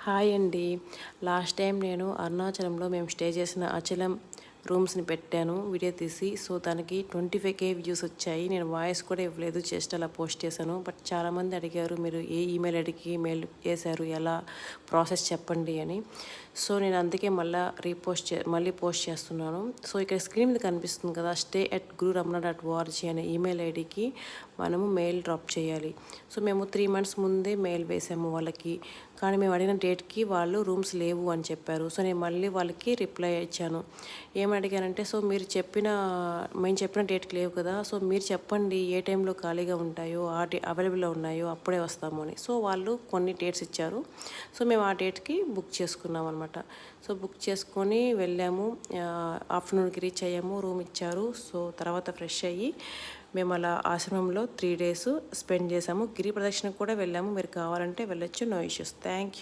Hi అండి. Last time నేను అరుణాచలంలో మేము స్టే చేసిన అచలం రూమ్స్ని పెట్టాను వీడియో తీసి. సో దానికి 25K వ్యూస్ వచ్చాయి. నేను వాయిస్ కూడా ఇవ్వలేదు, జస్ట్ అలా పోస్ట్ చేశాను. బట్ చాలామంది అడిగారు మీరు ఏ ఈమెయిల్ ఐడికి మెయిల్ చేశారు, ఎలా ప్రాసెస్ చెప్పండి అని. సో నేను అందుకే మళ్ళీ పోస్ట్ చేస్తున్నాను. సో ఇక్కడ స్క్రీన్ మీద కనిపిస్తుంది కదా, stay@gururamana.org అనే ఈమెయిల్ ఐడికి మనము మెయిల్ డ్రాప్ చేయాలి. సో మేము 3 months ముందే మెయిల్ వేసాము వాళ్ళకి. కానీ మేము అడిగిన డేట్కి వాళ్ళు రూమ్స్ లేవు అని చెప్పారు. సో నేను మళ్ళీ వాళ్ళకి రిప్లై ఇచ్చాను. ఏమని అడిగానంటే, సో మేము చెప్పిన డేట్కి లేవు కదా, సో మీరు చెప్పండి ఏ టైంలో ఖాళీగా ఉంటాయో అవైలబుల్లో ఉన్నాయో అప్పుడే వస్తాము అని. సో వాళ్ళు కొన్ని డేట్స్ ఇచ్చారు. సో మేము ఆ డేట్కి బుక్ చేసుకున్నాం అనమాట. సో బుక్ చేసుకొని వెళ్ళాము. ఆఫ్టర్నూన్కి రీచ్ అయ్యాము, రూమ్ ఇచ్చారు. సో తర్వాత ఫ్రెష్ అయ్యి మేము అలా ఆశ్రమంలో 3 days స్పెండ్ చేసాము. గిరి ప్రదక్షిణకు కూడా వెళ్ళాము. మీరు కావాలంటే వెళ్ళొచ్చు, నో ఇష్యూస్. Thank you.